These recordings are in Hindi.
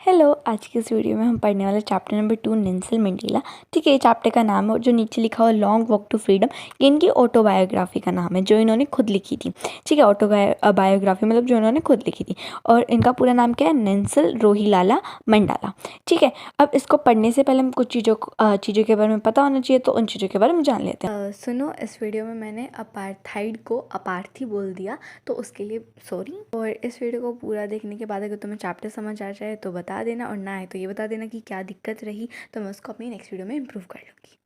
हेलो, आज की इस वीडियो में हम पढ़ने वाले चैप्टर नंबर 2 नेल्सन मंडेला। ठीक है, ये चैप्टर का नाम है और जो नीचे लिखा हुआ लॉन्ग वॉक टू फ्रीडम, ये इनकी ऑटोबायोग्राफी का नाम है जो इन्होंने खुद लिखी थी। ठीक है, ऑटोबायोग्राफी मतलब जो इन्होंने खुद लिखी थी और इनका पूरा नाम क्या है, नेल्सन रोहिलाला मंडाला। ठीक है, अब इसको पढ़ने से पहले हम कुछ चीज़ों के बारे में पता होना चाहिए, तो उन चीज़ों के बारे में जान लेते हैं। सुनो, इस वीडियो में मैंने अपार्थाइड को अपार्थी बोल दिया, तो उसके लिए सॉरी। और इस वीडियो को पूरा देखने के बाद अगर तुम्हें चैप्टर समझ आ जाए तो बता देना, और ना है तो ये बता देना कि क्या दिक्कत रही, तो मैं उसको अपनी नेक्स्ट वीडियो में इम्प्रूव कर लूँगी।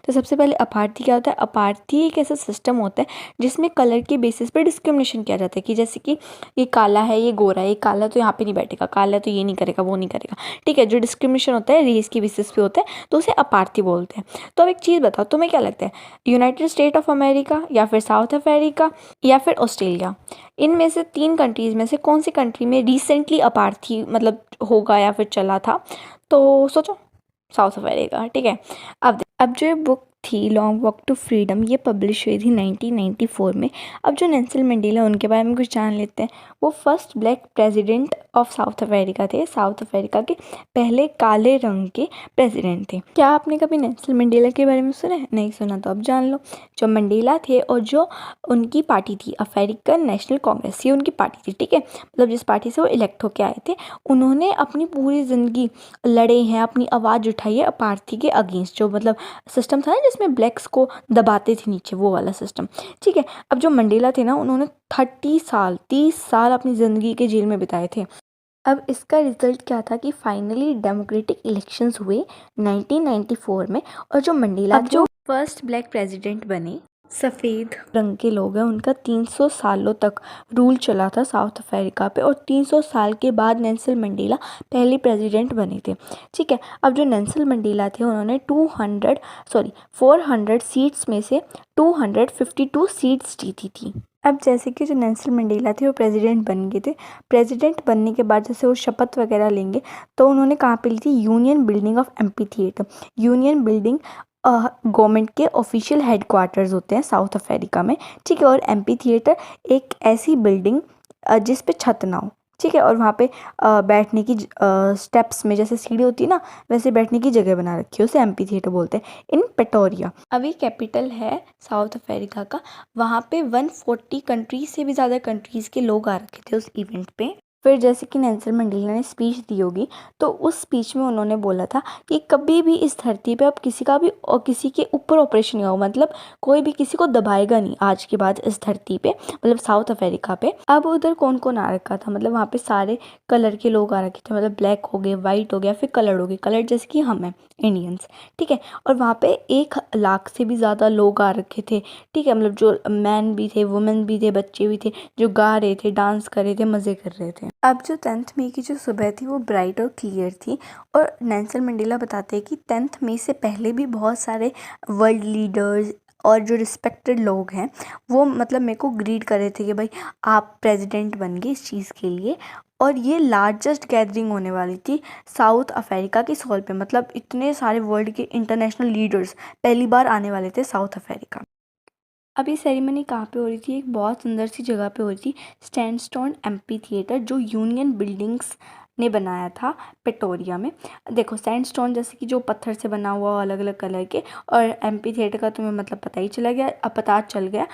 तो सबसे पहले अपार्थी क्या होता है। अपार्थी एक ऐसा सिस्टम होता है जिसमें कलर के बेसिस पर डिस्क्रिमिनेशन किया जाता है कि जैसे कि ये काला है, ये गोरा है, ये काला तो यहाँ पे नहीं बैठेगा, काला तो ये नहीं करेगा, वो नहीं करेगा। ठीक है, जो डिस्क्रिमिनेशन होता है रेस के बेसिस पे होता है, तो उसे अपार्थी बोलते हैं। तो अब एक चीज़ बताओ, तुम्हें क्या लगता है, यूनाइटेड स्टेट ऑफ अमेरिका या फिर साउथ अफ्रीका या फिर ऑस्ट्रेलिया, इनमें से 3 कंट्रीज़ में से कौन सी कंट्री में रिसेंटली अपार्थी मतलब होगा या फिर चला था? तो सोचो, साउथ अफ्रीका। ठीक है, अब जो ये बुक थी लॉन्ग वॉक टू फ्रीडम, ये पब्लिश हुई थी 1994 में। अब जो नेल्सन मंडेला, उनके बारे में कुछ जान लेते हैं। वो first black president of south Africa थे। साउथ अफ्रीका के पहले काले रंग के प्रेसिडेंट थे। क्या आपने कभी नेल्सन मंडेला के बारे में सुना है? नहीं सुना तो अब जान लो। जो मंडेला थे और जो उनकी पार्टी थी अफ्रीकन नेशनल कांग्रेस, ये उनकी पार्टी थी। ठीक है, मतलब जिस पार्टी से वो इलेक्ट होके आए थे, उन्होंने अपनी पूरी ज़िंदगी लड़े हैं, अपनी आवाज़ उठाई है अपार्थी के अगेंस्ट, जो मतलब सिस्टम था ना जिसमें ब्लैक्स को दबाते थे नीचे, वो वाला सिस्टम। ठीक है, अब जो मंडेला थे ना, उन्होंने 30 साल अपनी ज़िंदगी के जेल में बिताए थे। अब इसका रिजल्ट क्या था कि फाइनली डेमोक्रेटिक इलेक्शंस हुए 1994 में, और जो मंडेला जो फर्स्ट ब्लैक प्रेसिडेंट बने, सफ़ेद रंग के लोग हैं, उनका 300 सालों तक रूल चला था साउथ अफ्रीका पे, और 300 साल के बाद नेल्सन मंडेला पहले प्रेसिडेंट बने थे। ठीक है, अब जो नेल्सन मंडेला थे, उन्होंने 400 सीट्स में से 252 सीट्स जीती थी। अब जैसे कि जो नेल्सन मंडेला थे वो प्रेसिडेंट बन गए थे। प्रेसिडेंट बनने के बाद जैसे वो शपथ वगैरह लेंगे, तो उन्होंने कहाँ पे ली थी, union building of amphi theatre. Union building government के ऑफिशियल हेडक्वार्टर्स होते हैं साउथ अफ्रीका में। ठीक है, और एम्पी थिएटर एक ऐसी बिल्डिंग जिस पे छत ना हो। ठीक है, और वहाँ पे बैठने की स्टेप्स में जैसे सीढ़ी होती है ना, वैसे बैठने की जगह बना रखी है, उसे एम्पी थिएटर बोलते हैं, इन प्रेटोरिया। अभी कैपिटल है साउथ अफ्रीका का। वहाँ पे 140 कंट्रीज से भी ज़्यादा कंट्रीज़ के लोग आ रखे थे उस इवेंट पे। फिर जैसे कि नेल्सन मंडेला ने स्पीच दी होगी, तो उस स्पीच में उन्होंने बोला था कि कभी भी इस धरती पे अब किसी का भी और किसी के ऊपर ऑपरेशन नहीं होगा, मतलब कोई भी किसी को दबाएगा नहीं आज के बाद इस धरती पे, मतलब साउथ अफ्रीका पे। अब उधर कौन कौन आ रखा था, मतलब वहाँ पे सारे कलर के लोग आ रखे थे, मतलब ब्लैक हो गए, वाइट हो गया, फिर कलर्ड हो गए, कलर जैसे कि हम हैं इंडियंस। ठीक है, और वहाँ पे 1 लाख से भी ज़्यादा लोग आ रखे थे। ठीक है, मतलब जो मैन भी थे, वुमेन भी थे, बच्चे भी थे, जो गा रहे थे, डांस कर रहे थे, मज़े कर रहे थे। अब जो 10 मई की जो सुबह थी वो ब्राइट और क्लियर थी, और नेल्सन मंडेला बताते हैं कि 10 मई से पहले भी बहुत सारे वर्ल्ड लीडर्स और जो रिस्पेक्टेड लोग हैं, वो मतलब मेरे को ग्रीट कर रहे थे कि भाई आप प्रेसिडेंट बन गए इस चीज़ के लिए। और ये लार्जेस्ट गैदरिंग होने वाली थी साउथ अफ्रीका की सॉल पे, मतलब इतने सारे वर्ल्ड के इंटरनेशनल लीडर्स पहली बार आने वाले थे साउथ अफ्रीका। अब ये सेरेमनी कहाँ पे हो रही थी, एक बहुत सुंदर सी जगह पे हो रही थी, सैंडस्टोन एम्पी थिएटर, जो यूनियन बिल्डिंग्स ने बनाया था प्रेटोरिया में। देखो, सैंडस्टोन जैसे कि जो पत्थर से बना हुआ अलग अलग कलर के, और एम्पी थिएटर का तुम्हें मतलब पता ही चला गया, अब पता चल गया।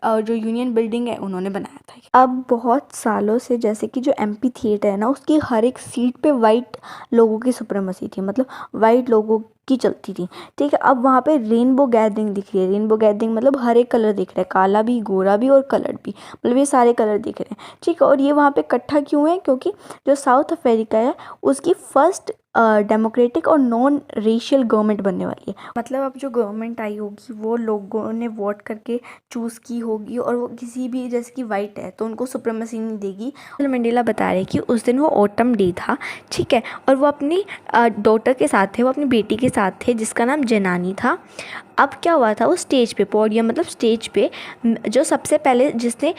और जो यूनियन बिल्डिंग है उन्होंने बनाया था। अब बहुत सालों से जैसे कि जो एम्पी थिएटर है ना, उसकी हर एक सीट पे वाइट लोगों की सुप्रीमेसी थी, मतलब वाइट लोगों की चलती थी। ठीक है, अब वहाँ पे रेनबो गैदरिंग दिख रही है। रेनबो गैदरिंग मतलब हर एक कलर दिख रहा है, काला भी, गोरा भी और कलर भी, मतलब ये सारे कलर दिख रहे हैं। ठीक है, और ये वहाँ पे इकट्ठा क्यों है, क्योंकि जो साउथ अफ्रीका है उसकी फर्स्ट डेमोक्रेटिक और नॉन रेशियल गवर्नमेंट बनने वाली है। मतलब अब जो गवर्नमेंट आई होगी वो लोगों ने वोट करके चूज़ की होगी, और वो किसी भी जैसे कि वाइट है तो उनको सुप्रीमेसी नहीं देगी। नेल्सन मंडेला बता रहे कि उस दिन वो ऑटम डे था। ठीक है, और वो अपनी डॉटर के साथ थे, वो अपनी बेटी के साथ थे जिसका नाम जनानी था। अब क्या हुआ था, वो स्टेज पे, पोडियम मतलब स्टेज पे, जो सबसे पहले जिसने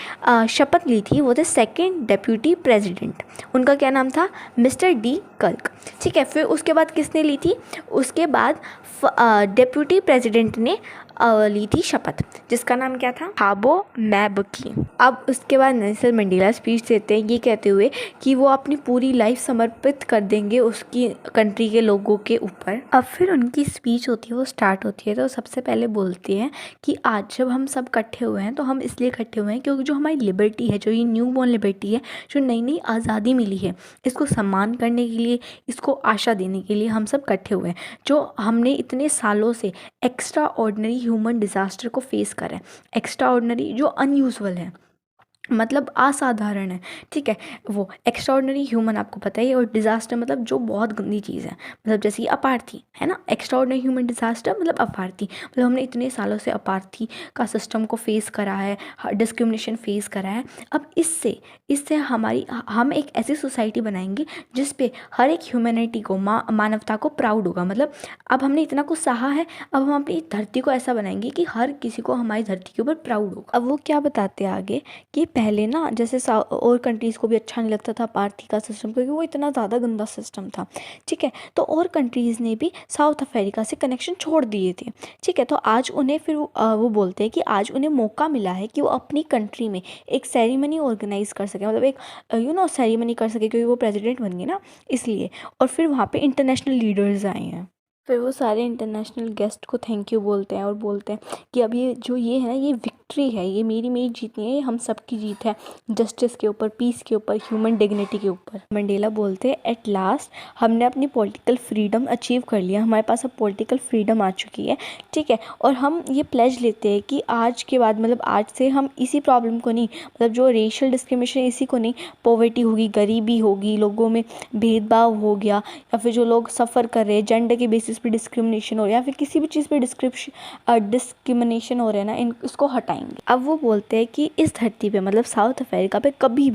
शपथ ली थी वो थे सेकंड डेप्यूटी प्रेसिडेंट, उनका क्या नाम था, मिस्टर डी क्लर्क। ठीक है, फिर उसके बाद किसने ली थी, उसके बाद डेप्यूटी प्रेसिडेंट ने ली थी शपथ, जिसका नाम क्या था, थाबो मैबकी। अब उसके बाद नेल्सन मंडेला स्पीच देते हैं ये कहते हुए कि वो अपनी पूरी लाइफ समर्पित कर देंगे उसकी कंट्री के लोगों के ऊपर। अब फिर उनकी स्पीच होती है, वो स्टार्ट होती है, तो सबसे पहले बोलते हैं कि आज जब हम सब इकट्ठे हुए हैं तो हम इसलिए इकट्ठे हुए हैं क्योंकि जो हमारी लिबर्टी है, जो ये न्यू बॉर्न लिबर्टी है, जो नई नई आज़ादी मिली है, इसको सम्मान करने के लिए, इसको आशा देने के लिए हम सब इकट्ठे हुए हैं। जो हमने इतने सालों से एक्स्ट्रा ऑर्डिनरी ह्यूमन डिज़ास्टर को फेस करा है, एक्स्ट्रा ऑर्डिनरी जो अनयूजुअल है, मतलब असाधारण है, ठीक है, वो एक्स्ट्रा ऑर्डिनरी ह्यूमन आपको पता ही है, और डिज़ास्टर मतलब जो बहुत गंदी चीज़ है, मतलब जैसे अपार्थी है ना, एक्स्ट्रा ऑर्डिनरी ह्यूमन डिज़ास्टर मतलब अपार्थी, मतलब हमने इतने सालों से अपार्थी का सिस्टम को फेस करा है, डिस्क्रिमिनेशन फेस करा है। अब इससे हम एक ऐसी सोसाइटी बनाएंगे जिस पे हर एक ह्यूमैनिटी को, मानवता को प्राउड होगा। मतलब अब हमने इतना कुछ सहा है, अब हम अपनी धरती को ऐसा बनाएंगे कि हर किसी को हमारी धरती के ऊपर प्राउड होगा। अब वो क्या बताते हैं आगे कि पहले ना जैसे और कंट्रीज़ को भी अच्छा नहीं लगता था पार्थी का सिस्टम, क्योंकि वो इतना ज़्यादा गंदा सिस्टम था, ठीक है, तो और कंट्रीज़ ने भी साउथ अफ्रीका से कनेक्शन छोड़ दिए थे, ठीक है। तो आज उन्हें फिर वो बोलते हैं कि आज उन्हें मौका मिला है कि वो अपनी कंट्री में एक सेरेमनी ऑर्गेनाइज कर सके, मतलब एक सेरेमनी कर सके, क्योंकि वो प्रेसिडेंट बन गए ना, इसलिए। और फिर वहाँ पे इंटरनेशनल लीडर्स आए हैं, फिर वो सारे इंटरनेशनल गेस्ट को थैंक यू बोलते हैं और बोलते हैं कि अब ये है ना, ये विक्ट्री है, ये मेरी जीत नहीं है, ये हम सबकी जीत है, जस्टिस के ऊपर, पीस के ऊपर, ह्यूमन डिग्निटी के ऊपर। मंडेला बोलते हैं एट लास्ट हमने अपनी पॉलिटिकल फ्रीडम अचीव कर लिया, हमारे पास अब पॉलिटिकल फ्रीडम आ चुकी है, ठीक है। और हम ये प्लेज लेते हैं कि आज के बाद, मतलब आज से हम इसी प्रॉब्लम को नहीं, मतलब जो रेशियल डिस्क्रिमिनेशन इसी को नहीं, पॉवर्टी होगी, गरीबी होगी, लोगों में भेदभाव हो गया, या फिर जो लोग सफ़र कर रहे हैं जेंडर के बेसिस पे डिस्क्रिमिनेशन हो रहा है, या फिर किसी भी चीज़ पे डिस्क्रिमिनेशन हो रहा है ना, इसको हटाएंगे। अब वो बोलते हैं कि इस धरती पे, मतलब साउथ अफ्रीका पे कभी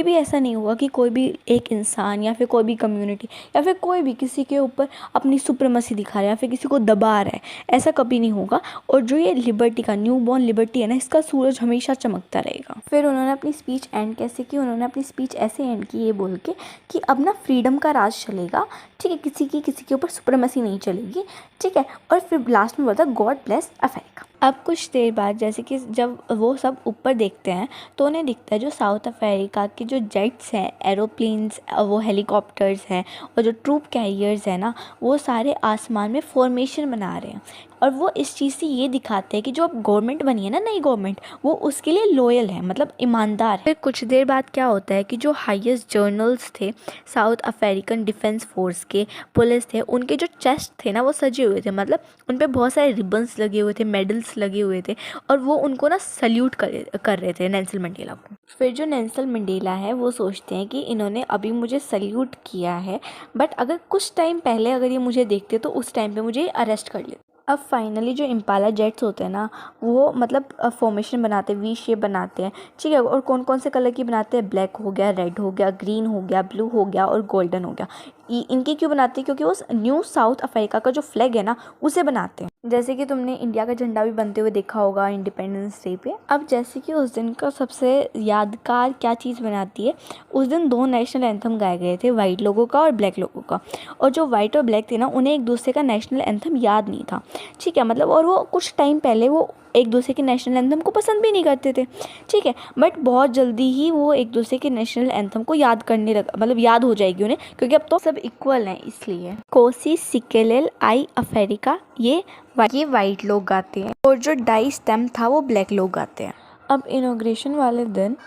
भी ऐसा नहीं हुआ कि कोई भी एक इंसान या फिर कोई भी कम्युनिटी या फिर कोई भी किसी के ऊपर अपनी सुप्रीमेसी दिखा रहा है या फिर किसी को दबा रहा है, ऐसा कभी नहीं होगा। और जो ये लिबर्टी का, न्यू बॉर्न लिबर्टी है ना, इसका सूरज हमेशा चमकता रहेगा। फिर उन्होंने अपनी स्पीच एंड कैसे की, उन्होंने अपनी स्पीच ऐसे एंड की ये बोल के कि अब ना फ्रीडम का राज चलेगा, ठीक है, किसी के ऊपर सुप्रीमेसी नहीं चलेगी, ठीक है। और फिर लास्ट में बोलता गॉड ब्लेस अफ्रीका। अब कुछ देर बाद जैसे कि जब वो सब ऊपर देखते हैं तो उन्हें दिखता है जो साउथ अफ्रीका के जो जेट्स हैं, एरोप्लेन्स, वो हेलीकॉप्टर्स हैं और जो ट्रूप कैरियर्स हैं ना, वो सारे आसमान में फॉर्मेशन बना रहे हैं। और वो इस चीज़ से ये दिखाते हैं कि जो अब गवर्नमेंट बनी है ना, नई गवर्नमेंट, वो उसके लिए लॉयल है, मतलब ईमानदार है। फिर कुछ देर बाद क्या होता है कि जो हाईएस्ट जर्नल्स थे साउथ अफ्रीकन डिफेंस फोर्स के, पुलिस थे, उनके जो चेस्ट थे ना वो सजे हुए थे, मतलब उन पे बहुत सारे रिबन्स लगे हुए थे, मेडल्स लगे हुए थे, और वो उनको ना सल्यूट कर रहे थे नेल्सन मंडेला को। फिर जो नेल्सन मंडेला है वो सोचते हैं कि इन्होंने अभी मुझे सल्यूट किया है, बट अगर कुछ टाइम पहले अगर ये मुझे देखते तो उस टाइम पे मुझे अरेस्ट कर लेते। अब फाइनली जो इम्पाला जेट्स होते हैं ना, वो मतलब फॉर्मेशन बनाते हैं, वी शेप बनाते हैं, ठीक है। और कौन कौन से कलर की बनाते हैं, ब्लैक हो गया, रेड हो गया, ग्रीन हो गया, ब्लू हो गया और गोल्डन हो गया। इनके क्यों बनाते हैं, क्योंकि वो न्यू साउथ अफ्रीका का जो फ्लैग है ना उसे बनाते हैं, जैसे कि तुमने इंडिया का झंडा भी बनते हुए देखा होगा इंडिपेंडेंस डे पे। अब जैसे कि उस दिन का सबसे यादगार क्या चीज़ बनाती है, उस दिन 2 नेशनल एंथम गाए गए थे, वाइट लोगों का और ब्लैक लोगों का। और जो वाइट और ब्लैक थे ना, उन्हें एक दूसरे का नेशनल एंथम याद नहीं था, ठीक है, मतलब। और वो कुछ टाइम पहले वो एक दूसरे के नेशनल एंथम को पसंद भी नहीं करते थे, ठीक है, बट बहुत जल्दी ही वो एक दूसरे के नेशनल एंथम को याद करने लगा, मतलब याद हो जाएगी उन्हें, क्योंकि अब तो सब इक्वल हैं इसलिए। कोसी सिकेलेल आई अफ्रीका ये वाइट लोग गाते हैं और जो डाई स्टेम था वो ब्लैक लोग गाते हैं। अब इनॉग्रेशन वाले दिन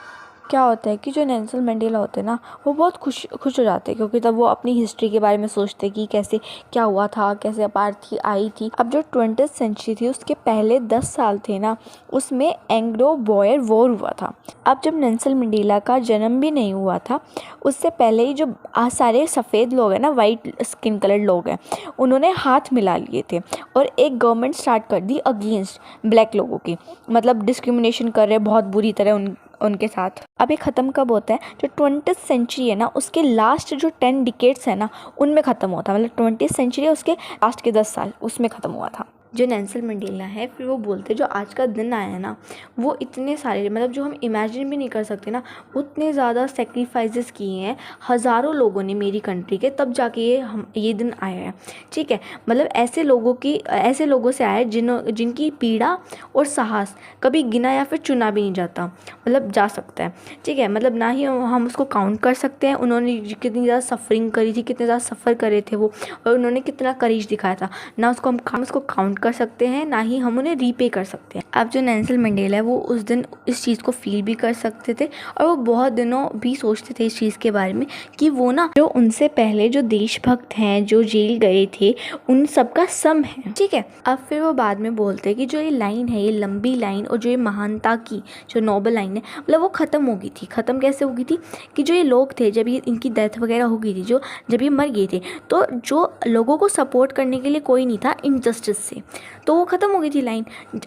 क्या होता है कि जो नेल्सन मंडेला होते हैं ना, वो बहुत खुश हो जाते हैं, क्योंकि तब वो अपनी हिस्ट्री के बारे में सोचते हैं कि कैसे क्या हुआ था, कैसे अपार्थी आई थी। अब जो 20th सेंचुरी थी उसके पहले 10 साल थे ना, उसमें एंग्लो बॉयर वॉर हुआ था। अब जब नेल्सन मंडेला का जन्म भी नहीं हुआ था, उससे पहले ही जो सारे सफ़ेद लोग हैं ना, वाइट स्किन कलर लोग हैं, उन्होंने हाथ मिला लिए थे और एक गवर्नमेंट स्टार्ट कर दी अगेंस्ट ब्लैक लोगों की, मतलब डिस्क्रिमिनेशन कर रहे बहुत बुरी तरह उनके साथ। अब ये ख़त्म कब होता है, जो 20th सेंचुरी है ना उसके लास्ट जो 10 डिकेड्स है ना उनमें ख़त्म होता है, मतलब 20th सेंचुरी उसके लास्ट के 10 साल उसमें ख़त्म हुआ था। जो नेल्सन मंडेला है फिर वो बोलते जो आज का दिन आया है ना, वो इतने सारे मतलब जो हम इमेजिन भी नहीं कर सकते ना, उतने ज़्यादा सेक्रीफाइसेस किए हैं हज़ारों लोगों ने मेरी कंट्री के, तब जाके ये दिन आया है। ठीक है, मतलब ऐसे लोगों से आया है जिनकी पीड़ा और साहस कभी गिना या फिर चुना भी नहीं जाता, मतलब जा सकता है। ठीक है, मतलब ना ही हम उसको काउंट कर सकते हैं उन्होंने कितनी ज़्यादा सफरिंग करी थी, कितने ज़्यादा सफ़र करे थे वो, और उन्होंने कितना करेज दिखाया था, ना उसको हम उसको काउंट कर सकते हैं, ना ही हम उन्हें रीपे कर सकते हैं। अब जो नेल्सन मंडेला है वो उस दिन इस चीज़ को फील भी कर सकते थे, और वो बहुत दिनों भी सोचते थे इस चीज़ के बारे में कि वो ना जो उनसे पहले जो देशभक्त हैं जो जेल गए थे उन सब का सम है। ठीक है, अब फिर वो बाद में बोलते हैं कि जो ये लाइन है, ये लंबी लाइन और जो ये महानता की जो नोबल लाइन है, मतलब वो ख़त्म हो गई थी। ख़त्म कैसे हो गई थी कि जो ये लोग थे जब ये इनकी डेथ वगैरह हो गई थी, जब ये मर गए थे, तो जो लोगों को सपोर्ट करने के लिए कोई नहीं था इनजस्टिस से, तो वो ख़त्म हो गई थी लाइन।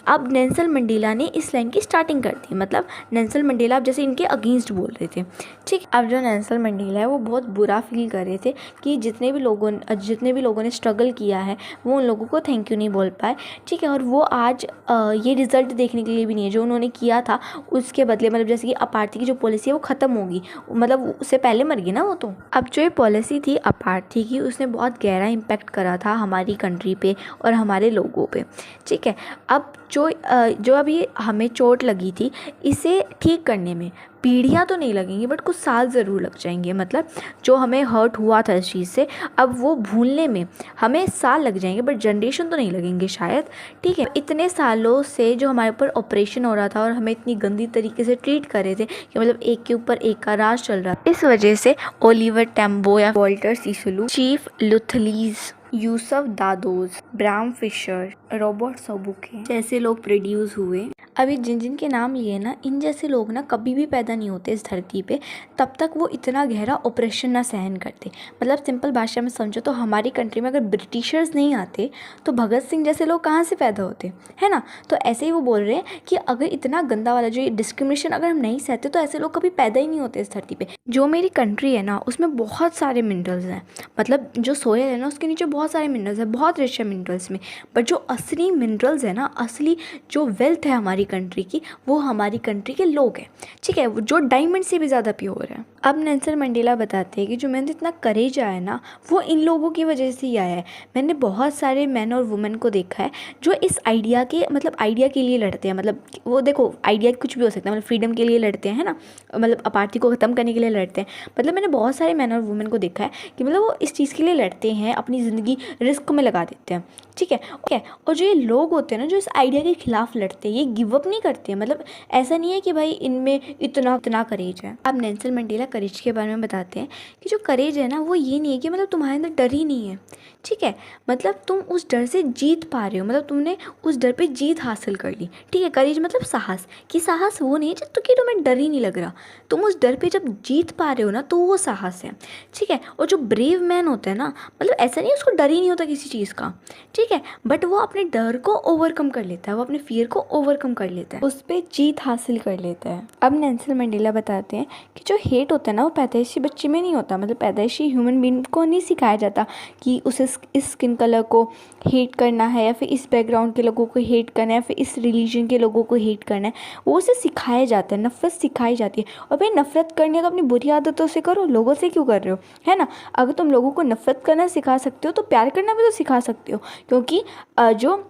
अब नेल्सन मंडेला ने इस लाइन की स्टार्टिंग कर दी, मतलब नेल्सन मंडेला अब जैसे इनके अगेंस्ट बोल रहे थे। ठीक, अब जो नेल्सन मंडेला है वो बहुत बुरा फील कर रहे थे कि जितने भी लोगों ने स्ट्रगल किया है वो उन लोगों को थैंक यू नहीं बोल पाए। ठीक है, और वो आज ये रिज़ल्ट देखने के लिए भी नहीं है जो उन्होंने किया था उसके बदले, मतलब जैसे कि अपार्थी की जो पॉलिसी है वो ख़त्म होगी, मतलब उससे पहले मर गई ना वो। तो अब जो ये पॉलिसी थी अपार्थी की, उसने बहुत गहरा इम्पैक्ट करा था हमारी कंट्री पे और हमारे लोगों पे। ठीक है, अब जो अभी हमें चोट लगी थी इसे ठीक करने में पीढ़ियाँ तो नहीं लगेंगी बट कुछ साल ज़रूर लग जाएंगे, मतलब जो हमें हर्ट हुआ था इस चीज़ से अब वो भूलने में हमें साल लग जाएंगे बट जनरेशन तो नहीं लगेंगे शायद। ठीक है, इतने सालों से जो हमारे ऊपर ऑपरेशन हो रहा था और हमें इतनी गंदी तरीके से ट्रीट कर रहे थे कि मतलब एक के ऊपर एक का राज चल रहा, इस वजह से ओलिवर टैम्बो या Walter Sisulu, chief Luthuli, Yusuf Dadoo, Bram Fischer, Robert Sobukwe जैसे लोग प्रोड्यूस हुए। अभी जिन के नाम लिए ना, इन जैसे लोग ना कभी भी पैदा नहीं होते इस धरती पे तब तक वो इतना गहरा ऑपरेशन ना सहन करते। मतलब सिंपल भाषा में समझो तो हमारी कंट्री में अगर ब्रिटिशर्स नहीं आते तो भगत सिंह जैसे लोग कहाँ से पैदा होते, है ना। तो ऐसे ही वो बोल रहे हैं कि अगर इतना गंदा वाला जो ये डिस्क्रिमिनेशन अगर हम नहीं सहते तो ऐसे लोग कभी पैदा ही नहीं होते इस धरती पे। जो मेरी कंट्री है ना उसमें बहुत सारे मिनरल्स हैं, मतलब जो सोयल है ना उसके नीचे बहुत सारे मिनरल्स हैं, बहुत रिच है मिनरल्स में, बट जो असली मिनरल्स है ना, असली जो वेल्थ है हमारी कंट्री की, वो हमारी कंट्री के लोग हैं। ठीक है, जो डायमंड से भी ज़्यादा प्योर है। अब नेल्सन मंडेला बताते हैं कि जो मैंने इतना करेज आया ना वो इन लोगों की वजह से ही आया है। मैंने बहुत सारे मैन और वुमेन को देखा है जो इस आइडिया के लिए लड़ते हैं, मतलब वो देखो आइडिया कुछ भी हो सकता है, मतलब फ्रीडम के लिए लड़ते हैं, है ना, मतलब अपार्थी को ख़त्म करने के लिए लड़ते हैं। मतलब मैंने बहुत सारे मैन और वुमेन को देखा है कि मतलब वो इस चीज़ के लिए लड़ते हैं, अपनी ज़िंदगी रिस्क में लगा देते हैं। ठीक है, ओके, और जो ये लोग होते हैं ना जो इस आइडिया के खिलाफ लड़ते हैं, ये गिव अप नहीं करते हैं, मतलब ऐसा नहीं है कि भाई इनमें इतना करेज है। अब नेल्सन मंडेला करेज के बारे में बताते हैं कि जो करेज है ना वो ये नहीं है कि मतलब तुम्हारे अंदर डर ही नहीं है। ठीक है, मतलब तुम उस डर से जीत पा रहे हो, मतलब तुमने उस डर पे जीत हासिल कर ली। ठीक है, करेज मतलब साहस, कि साहस वो नहीं है जब कि तुम्हें डर ही नहीं लग रहा, तुम उस डर पे जब जीत पा रहे हो ना तो वो साहस है। ठीक है, और जो ब्रेव मैन होता है ना, मतलब ऐसा नहीं उसको डर ही नहीं होता किसी चीज़ का, ठीक है, बट वो अपने डर को ओवरकम कर लेता है, वो अपने फियर को ओवरकम कर लेता है, उस पर जीत हासिल कर लेता है। अब नेल्सन मंडेला बताते हैं कि जो हेट होता है ना वो पैदाइशी बच्चे में नहीं होता, मतलब पैदाइशी ह्यूमन बीइंग को नहीं सिखाया जाता कि उसे इस स्किन कलर को हेट करना है या फिर इस बैकग्राउंड के लोगों को हेट करना है या फिर इस रिलीजन के लोगों को हेट करना है, वो उसे सिखाया जाता है, नफरत सिखाई जाती है। और भाई नफरत करनी है तो अपनी बुरी आदतों से करो, लोगों से क्यों कर रहे हो, है ना। अगर तुम लोगों को नफरत करना सिखा सकते हो तो प्यार करना भी तो सिखा सकते हो, क्योंकि जो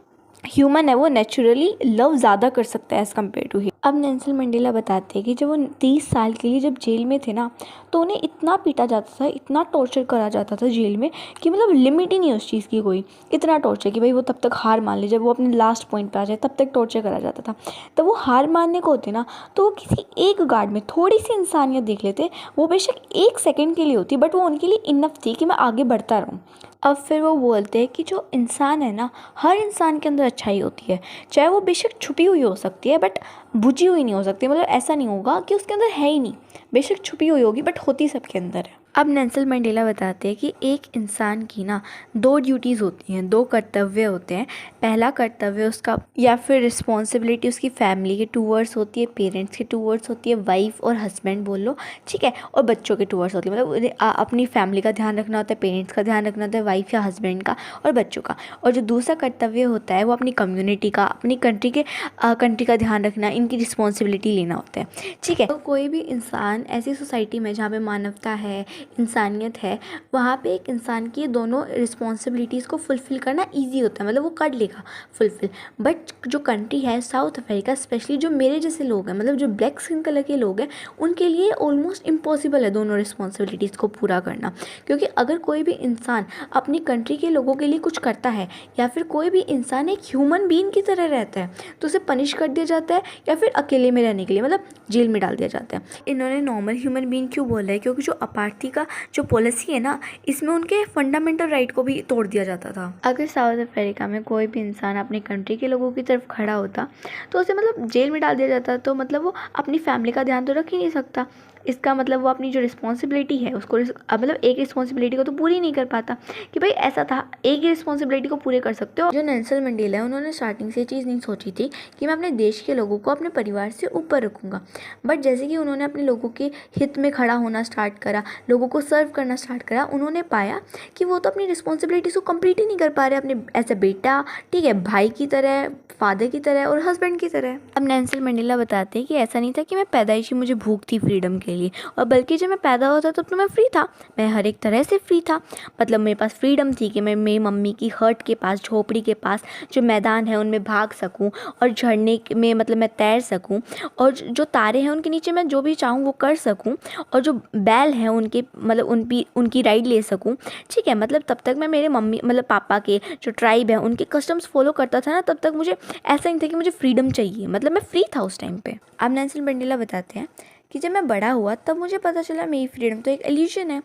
ह्यूमन है वो नेचुरली लव ज़्यादा कर सकता है एज़ कम्पेयर टू ही। अब नेल्सन मंडेला बताते हैं कि जब वो 30 साल के लिए जब जेल में थे ना तो उन्हें इतना पीटा जाता था, इतना टॉर्चर करा जाता था जेल में कि मतलब लिमिट ही नहीं है उस चीज़ की कोई, इतना टॉर्चर कि भाई वो तब तक हार मान ले, जब वो अपने लास्ट पॉइंट पे आ जाए तब तक टॉर्चर करा जाता था। तब वो हार मानने को होते ना तो वो किसी एक गार्ड में थोड़ी सी इंसानियत देख लेते, वो बेशक 1 सेकेंड के लिए होती बट वो उनके लिए इनफ थी कि मैं आगे बढ़ता रहूँ। अब फिर वो बोलते हैं कि जो इंसान है ना, हर इंसान के अंदर अच्छाई होती है, चाहे वो बेशक छुपी हुई हो सकती है बट बुझी हुई नहीं हो सकती, मतलब ऐसा नहीं होगा कि उसके अंदर है ही नहीं, बेशक छुपी हुई होगी बट होती सबके अंदर है। अब नेल्सन मंडेला बताते हैं कि एक इंसान की ना 2 ड्यूटीज़ होती हैं, 2 कर्तव्य होते हैं। पहला कर्तव्य उसका या फिर रिस्पॉन्सिबिलिटी उसकी फैमिली के टूवर्ड्स होती है, पेरेंट्स के टूवर्ड्स होती है, वाइफ और हस्बैंड बोल लो, ठीक है, और बच्चों के टूवर्ड्स होती है। मतलब उन्हें अपनी फैमिली का ध्यान रखना होता है, पेरेंट्स का ध्यान रखना होता है, वाइफ या हस्बैंड का और बच्चों का। और जो दूसरा कर्तव्य होता है वो अपनी कम्युनिटी का, अपनी कंट्री का ध्यान रखना, इनकी रिस्पॉन्सिबिलिटी लेना होता है, ठीक है। तो कोई भी इंसान ऐसी सोसाइटी में जहाँ पे मानवता है, इंसानियत है, वहाँ पे एक इंसान की दोनों रिस्पॉन्सिबिलिटीज़ को फुलफ़िल करना इजी होता है, मतलब वो कर लेगा फुलफ़िल। बट जो कंट्री है साउथ अफ्रीका, स्पेशली जो मेरे जैसे लोग हैं, मतलब जो ब्लैक स्किन कलर के लोग हैं, उनके लिए ऑलमोस्ट इम्पॉसिबल है दोनों रिस्पॉन्सिबिलिटीज़ को पूरा करना। क्योंकि अगर कोई भी इंसान अपनी कंट्री के लोगों के लिए कुछ करता है या फिर कोई भी इंसान एक ह्यूमन बीइंग की तरह रहता है तो उसे पनिश कर दिया जाता है या फिर अकेले में रहने के लिए मतलब जेल में डाल दिया जाता है। इन्होंने नॉर्मल ह्यूमन बीइंग क्यों बोला है? क्योंकि जो अपार्थी का जो पॉलिसी है ना, इसमें उनके फंडामेंटल राइट को भी तोड़ दिया जाता था। अगर साउथ अफ्रीका में कोई भी इंसान अपनी कंट्री के लोगों की तरफ खड़ा होता तो उसे मतलब जेल में डाल दिया जाता। तो मतलब वो अपनी फैमिली का ध्यान तो रख ही नहीं सकता। इसका मतलब वो अपनी जो रिस्पॉन्सिबिलिटी है उसको मतलब एक रिस्पॉन्सिबिलिटी को तो पूरी नहीं कर पाता कि भाई ऐसा था, एक ही रिस्पॉन्सिबिलिटी को पूरे कर सकते हो। जो नेल्सन मंडेला है उन्होंने स्टार्टिंग से ये चीज़ नहीं सोची थी कि मैं अपने देश के लोगों को अपने परिवार से ऊपर रखूँगा। बट जैसे कि उन्होंने अपने लोगों के हित में खड़ा होना स्टार्ट करा, लोगों को सर्व करना स्टार्ट करा, उन्होंने पाया कि वो तो अपनी रिस्पॉन्सिबिलिटीज़ को कंप्लीट ही नहीं कर पा रहे अपने एज अ बेटा, ठीक है, भाई की तरह, फादर की तरह और हस्बैंड की तरह। अब नेल्सन मंडेला बताते हैं कि ऐसा नहीं था कि मैं पैदाइशी मुझे भूख थी फ्रीडम के लिए, और बल्कि जब मैं पैदा हुआ था तब तो मैं फ्री था, मैं हर एक तरह से फ्री था। मतलब मेरे पास फ्रीडम थी कि मैं मेरी मम्मी की हट के पास, झोपड़ी के पास जो मैदान है उनमें भाग सकूं और झरने में मतलब मैं तैर सकूं, और जो तारे हैं उनके नीचे मैं जो भी चाहूँ वो कर सकूं, और जो बैल हैं उनके मतलब उनकी राइड ले सकूं, ठीक है। मतलब तब तक मैं मेरे मम्मी मतलब पापा के जो ट्राइब है उनके कस्टम्स फॉलो करता था ना, तब तक मुझे ऐसा नहीं था कि मुझे फ्रीडम चाहिए, मतलब मैं फ्री था उस टाइम पे। अब नेल्सन मंडेला बताते हैं कि जब मैं बड़ा हुआ तब मुझे पता चला मेरी फ्रीडम तो एक इल्यूजन है,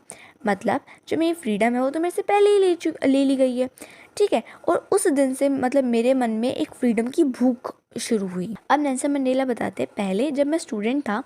मतलब जो मेरी फ्रीडम है वो तो मेरे से पहले ही ले ली गई है, ठीक है। और उस दिन से मतलब मेरे मन में एक फ्रीडम की भूख शुरू हुई। अब नेल्सन मंडेला बताते हैं पहले जब मैं स्टूडेंट था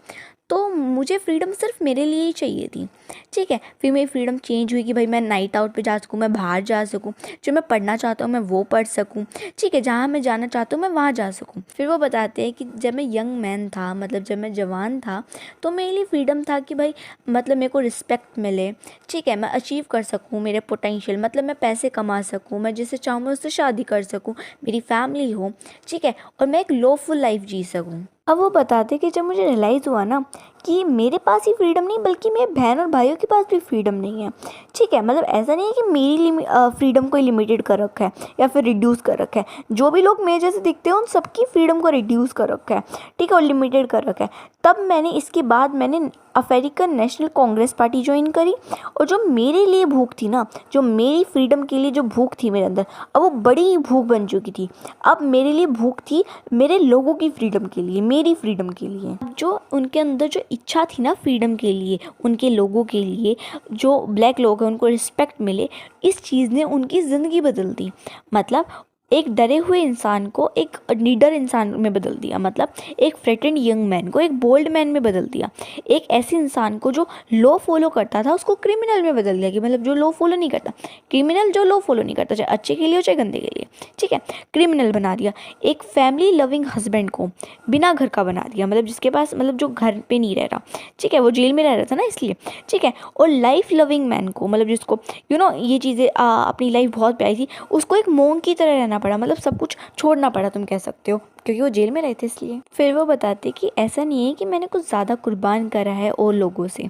तो मुझे फ्रीडम सिर्फ मेरे लिए ही चाहिए थी, ठीक है। फिर मेरी फ्रीडम चेंज हुई कि भाई मैं नाइट आउट पे जा सकूँ, मैं बाहर जा सकूँ, जो मैं पढ़ना चाहता हूँ मैं वो पढ़ सकूँ, ठीक है, जहाँ मैं जाना चाहता हूँ मैं वहाँ जा सकूँ। फिर वो बताते हैं कि जब मैं यंग मैन था, मतलब जब मैं जवान था, तो मेरे लिए फ्रीडम था कि भाई मतलब मेरे को रिस्पेक्ट मिले, ठीक है, मैं अचीव कर सकूँ मेरे पोटेंशियल, मतलब मैं पैसे कमा सकूँ, मैं जिससे चाहूँ मैं उससे शादी कर सकूँ, मेरी फैमिली हो, ठीक है, और मैं एक लॉफुल लाइफ जी सकूँ। अब वो बताते कि जब मुझे रियलाइज़ हुआ ना कि मेरे पास ही फ्रीडम नहीं बल्कि मेरे बहन और भाइयों के पास भी फ्रीडम नहीं है, ठीक है। मतलब ऐसा नहीं है कि मेरी फ्रीडम को लिमिटेड कर रखा है या फिर रिड्यूस कर रखा है, जो भी लोग मेरे जैसे दिखते हैं उन सबकी फ्रीडम को रिड्यूस कर रखा है, ठीक है, और लिमिटेड कर रखा है। तब मैंने इसके बाद मैंने African national Congress party join करी, और जो मेरे लिए भूख थी ना, जो मेरी फ्रीडम के लिए जो भूख थी मेरे अंदर, अब वो बड़ी भूख बन चुकी थी। अब मेरे लिए भूख थी मेरे लोगों की फ्रीडम के लिए, मेरी फ्रीडम के लिए। जो उनके अंदर जो इच्छा थी ना फ्रीडम के लिए, उनके लोगों के लिए, जो ब्लैक लोग हैं उनको रिस्पेक्ट मिले, इस चीज़ ने उनकी ज़िंदगी बदल दी। मतलब एक डरे हुए इंसान को एक लीडर इंसान में बदल दिया, मतलब एक फ्रेटेंड यंग मैन को एक बोल्ड मैन में बदल दिया। एक ऐसे इंसान को जो लॉ फॉलो करता था उसको क्रिमिनल में बदल दिया, कि मतलब जो लॉ फॉलो नहीं करता, क्रिमिनल जो लॉ फॉलो नहीं करता, चाहे अच्छे के लिए हो चाहे गंदे के लिए, ठीक है, क्रिमिनल बना दिया। एक फैमिली लविंग हस्बैंड को बिना घर का बना दिया, मतलब जिसके पास मतलब जो घर पे नहीं रह रहा, ठीक है, वो जेल में रह रहा था ना इसलिए, ठीक है। और लाइफ लविंग मैन को, मतलब जिसको ये चीज़ें अपनी लाइफ बहुत प्यारी थी, उसको एक मोंग की तरह रहना पड़ा, मतलब सब कुछ छोड़ना पड़ा तुम कह सकते हो, क्योंकि वो जेल में रहे थे इसलिए। फिर वो बताते कि ऐसा नहीं है कि मैंने कुछ ज़्यादा कुर्बान करा है और लोगों से,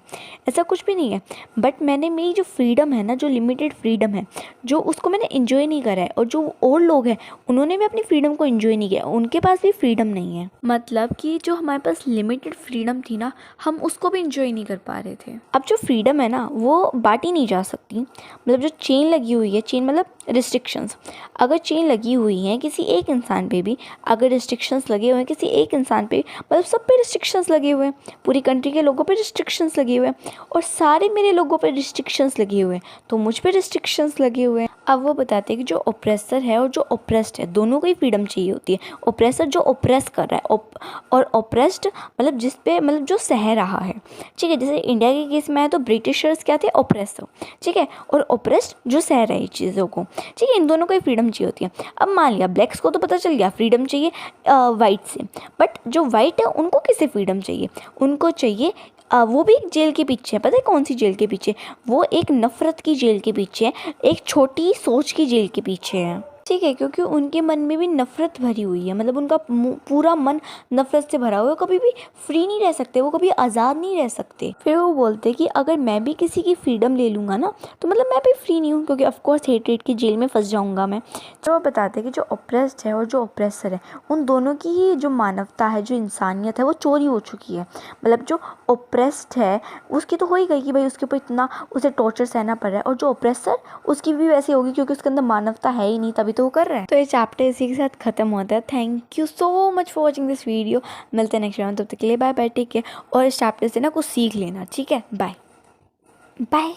ऐसा कुछ भी नहीं है, बट मैंने मेरी जो फ्रीडम है ना, जो लिमिटेड फ्रीडम है, जो उसको मैंने इन्जॉय नहीं करा है, और जो और लोग हैं उन्होंने भी अपनी फ्रीडम को इन्जॉय नहीं किया, उनके पास भी फ्रीडम नहीं है। मतलब कि जो हमारे पास लिमिटेड फ्रीडम थी ना, हम उसको भी इन्जॉय नहीं कर पा रहे थे। अब जो फ्रीडम है ना वो बांटी नहीं जा सकती, मतलब जो चेन लगी हुई है, चेन मतलब रिस्ट्रिक्शंस, अगर चेन लगी हुई है किसी एक इंसान पे भी, अगर रिस्ट्रिक्शंस लगे हुए हैं किसी एक इंसान पे, मतलब सब पे रिस्ट्रिक्शंस लगे हुए हैं, पूरी कंट्री के लोगों पे रिस्ट्रिक्शंस लगे हुए हैं, और सारे मेरे लोगों पे रिस्ट्रिक्शंस लगे हुए हैं, तो मुझ पे रिस्ट्रिक्शंस लगे हुए हैं। अब वो बताते हैं कि जो ओप्रेसर है और जो ओप्रेस्ड है दोनों को ही फ्रीडम चाहिए होती है। ओप्रेसर जो ओप्रेस कर रहा है और ओप्रेस्ड मतलब जिस पे मतलब जो सह रहा है, ठीक है। जैसे इंडिया के केस में है तो ब्रिटिशर्स क्या थे, ओप्रेसर, ठीक है, और ओप्रेस्ड जो सह रहे चीज़ों को, ठीक है। इन दोनों को ही फ्रीडम चाहिए होती है। अब मान लिया ब्लैक्स को तो पता चल गया फ्रीडम चाहिए वाइट से, बट जो वाइट है उनको किससे फ्रीडम चाहिए, उनको चाहिए वो भी एक जेल के पीछे है। पता है कौन सी जेल के पीछे? वो एक नफ़रत की जेल के पीछे है, एक छोटी सोच की जेल के पीछे है, ठीक है। क्योंकि उनके मन में भी नफ़रत भरी हुई है, मतलब उनका पूरा मन नफ़रत से भरा हुआ है। कभी भी फ्री नहीं रह सकते, वो कभी आज़ाद नहीं रह सकते। फिर वो बोलते कि अगर मैं भी किसी की फ्रीडम ले लूँगा ना तो मतलब मैं भी फ्री नहीं हूँ, क्योंकि ऑफकोर्स हेट की जेल में फंस जाऊँगा मैं। तो वो बताते हैं कि जो ऑप्रेस्ड है और जो ऑप्रेसर है उन दोनों की ही जो मानवता है, जो इंसानियत है, वो चोरी हो चुकी है। मतलब जो ऑप्रेस्ड है उसकी तो हो ही गई कि भाई उसके ऊपर इतना उसे टॉर्चर सहना पड़ रहा है, और जो ऑप्रेसर उसकी भी वैसी होगी क्योंकि उसके अंदर मानवता है ही नहीं, तभी तो वो कर रहा है। तो ये चैप्टर इसी के साथ खत्म होता है। Thank you so much for watching this video. मिलते हैं नेक्स्ट वीडियो में, तब तक के लिए बाय बाय, टेक केयर। और इस चैप्टर से ना कुछ सीख लेना, ठीक है। Bye bye.